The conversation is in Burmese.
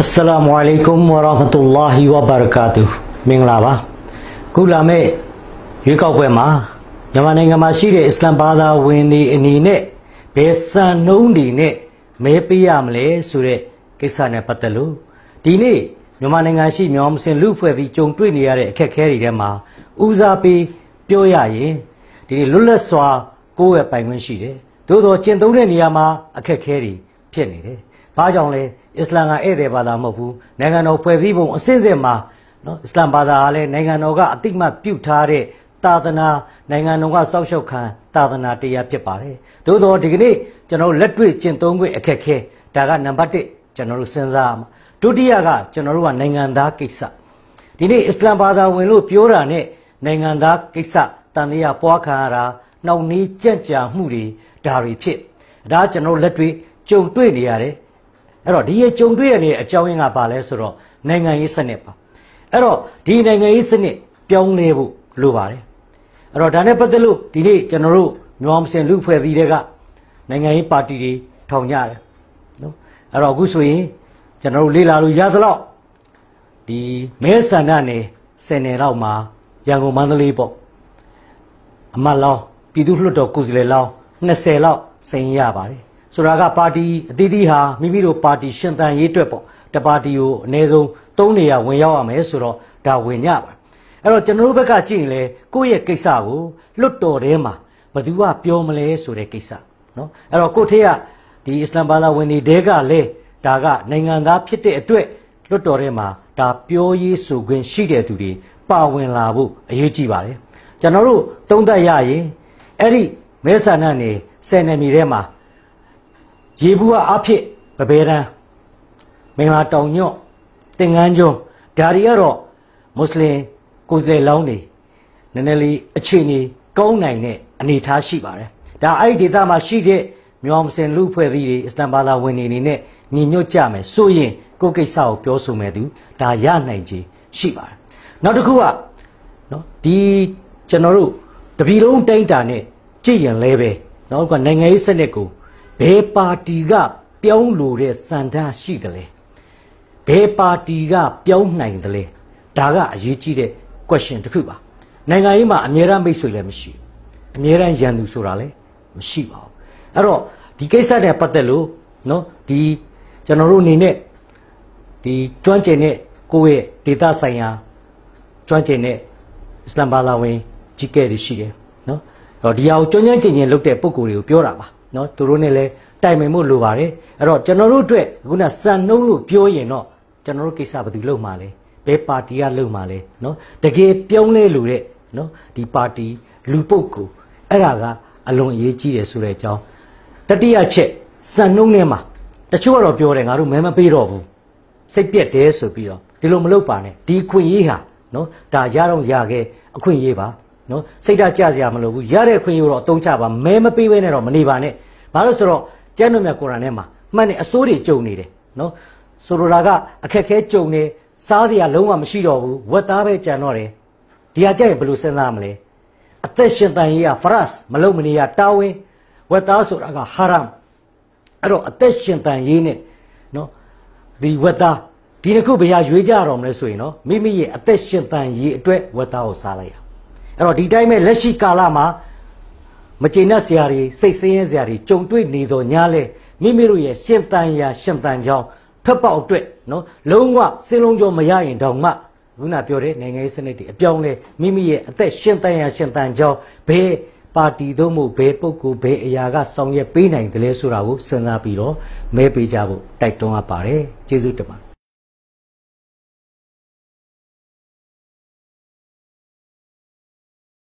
Assalamualaikum warahmatullahi wabarakatuh မင်္ဂလာပါခုလာမဲ့ရွေးကောက်ပွဲမှာမြန်မာနိုင်ငံမှာရှိတဲ့အစ္စလမ်ဘာသာဝင်တွေအနေနဲ့ဘယ်စံနှုန်းတွေနဲ့မဲပေးရမလဲဆိုတဲ့ကိစ္စနဲ့ပတ်သက်လို့ဒီနေ့မြန်မာနိုင်ငံရှိမြန်မာမွတ်စလင်လူဖွဲ့ပြီးကြုံတွေ့နေရတဲ့အခက်အခဲတွေထဲမှာဦးစားပေးပြောရရင်ဒီနေ့လွတ်လပ်စွာကိုယ့်ရဲ့ပိုင်ခွင့်ရှိတယ်သို့သောကျင့်သုံးတဲ့နေရာမှာအခက်အခဲတွေဖြစ်နေတယ်ဘာကြောင့်လဲအစ္စလာမ်ကဧည့်သည်ဘာသာမဟုတ်ဘူးနိုင်ငံတော်ဖွဲ့စည်းပုံအစစ်အစစ်မှာနော်အစ္စလာမ်ဘာသာကလည်းနိုင်ငံတော်ကအတိမတ်ပြုထားတဲ့သာသနာနိုင်ငံတော်ကစောက်ရှောက်ခံသာသနာတရားဖြစ်ပါတယ်သို့တော့ဒီကနေ့ကျွန်တော်လက်တွေ့ကျင့်သုံးခွင့်အခက်ခဲဒါကနံပါတ်1ကျွန်တော်တို့စဉ်းစားမှာဒုတိယကကျွန်တော်တို့ကနိုင်ငံသားကိစ္စဒီနေ့အစ္စလာမ်ဘာသာဝင်လို့ပြောတာနဲ့နိုင်ငံသားကိစ္စတန်တရားပွားခံရတာနှောင့်နှေးကြံ့ကြာမှုတွေဒါတွေဖြစ်ဒါကျွန်တော်လက်တွေ့ကြုံတွေ့နေရတယ်အဲ့တော့ဒီရဲ့ကြုံတွေ့ရတဲ့အကြောင်းရင်းကဘာလဲဆိုတော့နိုင်ငံရေးစနစ်ပါအဲ့တော့ဒီနိုင်ငံရေးစနစ်ပြောင်းလဲဖို့လိုပါတယ်အဲ့တော့ဒါနဲ့ပတ်သက်လို့ဒီနေ့ကျွန်တော်တို့မြန်မာမွတ်စလင်လူဖွဲ့စည်းတွေကနိုင်ငံရေးပါတီတွေထောင်ကြတယ်နော်အဲ့တော့အခုဆိုရင်ကျွန်တော်တို့လေ့လာလို့ရသလောက်ဒီမဲဆန္ဒနယ်10နယ်လောက်မှာရန်ကုန်မန္တလေးပေါ့အမတ်လောင်းပြည်သူ့လွှတ်တော်ကိုယ်စားလှယ်လောင်း20လောက်စင်ရပါတယ်ဆိုတာကပါတီအသီးသီးဟာမိမိတို့ပါတီရှင်သန်ရေးအတွက်ပေါ့တပါတီကိုအနည်းဆုံး3နေရာဝင်ရောက်ရမယ်ဆိုတော့ဒါဝင်ကြပါအဲ့တော့ကျွန်တော်တို့ဘက်ကကြည့်ရင်လေကိုယ့်ရဲ့ကိစ္စကိုလွတ်တော်ထဲမှာဘယ်သူကပြောမလဲဆိုတဲ့ကိစ္စနော်အဲ့တော့ကိုယ့်ထက်ကဒီအစ္စလာမ်ဘာသာဝင်တွေတဲကလည်းဒါကနိုင်ငံသားဖြစ်တဲ့အတွက်လွတ်တော်ထဲမှာဒါပြောရေးဆိုခွင့်ရှိတဲ့သူတွေပါဝင်လာဖို့အရေးကြီးပါတယ်ကျွန်တော်တို့သုံးသပ်ရရင်အဲ့ဒီမဲဆန္ဒနယ်10နယ်မြေထဲမှာရေဘူးကအဖြစ်ပပဲတန်းမင်္ဂလာတောင်ညွတ်သင်္ကန်းကျွန်းဒါတွေကတော့မွတ်စလင်ကိုယ်စားလှယ်လောင်းတွေနည်းနည်းလေးအခြေအနေကောင်းနိုင်တဲ့အနေအထားရှိပါတယ်ဒါအဲ့ဒီဒေသမှာရှိတဲ့မြန်မာမွတ်စလင်လူဖွဲ့စည်းတွေအစ္စလာမ်ဘာသာဝင်တွေအနေနဲ့ညီညွတ်ကြမယ်ဆိုရင်ကိုယ့်ကိစ္စကိုပြောဆိုမယ်သူဒါရနိုင်ခြေရှိပါတယ်နောက်တစ်ခုကနော်ဒီကျွန်တော်တို့တပြည်လုံးတိုင်းတာနဲ့ကြည့်ရင်လည်းပဲနောက်ကနိုင်ငံရေးစနစ်ကိုဘယ်ပါတီကပြောင်းလို့တဲ့စံထားရှိတယ်လဲဘယ်ပါတီကပြောင်းနိုင်တယ်လဲဒါကအရေးကြီးတဲ့ question တစ်ခုပါနိုင်ငံရေးမှာအမြဲတမ်းမိတ်ဆွေလည်းမရှိအမြဲတမ်းရန်သူဆိုတာလည်းမရှိပါဘူးအဲ့တော့ဒီကိစ္စနဲ့ပတ်သက်လို့နော်ဒီကျွန်တော်တို့အနေနဲ့ဒီကျွမ်းကျင်တဲ့ကိုယ့်ရဲ့ဒေသဆိုင်ရာကျွမ်းကျင်တဲ့အစ္စလာမ်ဘာသာဝင်ကြီးကဲတွေရှိတယ်နော်အဲ့တော့ဒီဟာကိုကျွမ်းကျင်လုပ်တဲ့ပုံကိုယ်တွေကိုပြောတာပါနော်သူတို့နဲ့လည်းတိုင်ပင်မှုလိုပါတယ်အဲ့တော့ကျွန်တော်တို့အတွက်ခုနစံနှုံးလို့ပြောရင်တော့ကျွန်တော်တို့ကိစ္စဘယ်သူလုပ်မှာလဲဘယ်ပါတီကလုပ်မှာလဲနော်တကယ်ပြောင်းလဲလို့တဲ့နော်ဒီပါတီလူပုဂ္ဂိုလ်အဲ့ဒါကအလွန်အရေးကြီးတယ်ဆိုတဲ့အကြောင်းတတိယချက်စံနှုံးထဲမှာတချို့ကတော့ပြောတယ်ငါတို့မဲမပေးတော့ဘူးစိတ်ပြက်တယ်ဆိုပြီးတော့ဒီလိုမလုပ်ပါနဲ့ဒီခွင့်ရေးဟာနော်ဒါရတော့ရခဲ့အခွင့်ရေးပါနော်စိတ်ဓာတ်ကြစရာမလိုဘူးရတဲ့ခွင့်ရတော့အသုံးချပါမဲမပေးဘဲနဲ့တော့မနေပါနဲ့ဘာလို့ဆိုတော့ကျမ်းတော်မြတ်ကုရ်အာန်ထဲမှာမှန်တယ်အစိုးတွေကြုံနေတယ်နော်ဆိုလိုတာကအခက်ခဲကြုံနေစားစရာလုံးဝမရှိတော့ဘူးဝက်သားပဲကြံတော့တယ်ဒီဟာကြရင်ဘယ်လိုစဉ်းစားမလဲအသက်ရှင်တန်ရေးကဖရတ်မလုံမနေရတာဝန်ဝက်သားဆိုတာကဟာရမ်အဲ့တော့အသက်ရှင်တန်ရေးနဲ့နော်ဒီဝက်သားဒီတစ်ခုဘယ်ဟာရွေးကြရတော့မလဲဆိုရင်နော်မိမိရဲ့အသက်ရှင်တန်ရေးအတွက်ဝက်သားကိုစားလိုက်ရအဲ့တော့ဒီတိုင်းပဲလက်ရှိကာလမှာမကျေနပ်စရာတွေစိတ်ဆင်းရဲစရာတွေကြုံတွေ့နေတော့ညာလဲမိမိတို့ရဲ့ရှင်တန်ရာရှင်တန်ကြောင်းထွက်ပေါက်အတွက်နော်လုံးဝစင်လုံးကြောမရရင်တောင်မှခုနပြောတဲ့နိုင်ငံရေးစနစ်တွေအပြောင်းလဲမိမိရဲ့အသက်ရှင်တန်ရာရှင်တန်ကြောင်းဘယ်ပါတီတို့မို့ဘယ်ပုဂ္ဂိုလ်ဘယ်အရာကဆောင်ရွက်ပေးနိုင်တယ်လဲဆိုတာကိုစဉ်းစားပြီးတော့မဲပေးကြဖို့တိုက်တွန်းအပ်ပါတယ်ကျေးဇူးတင်ပါတယ်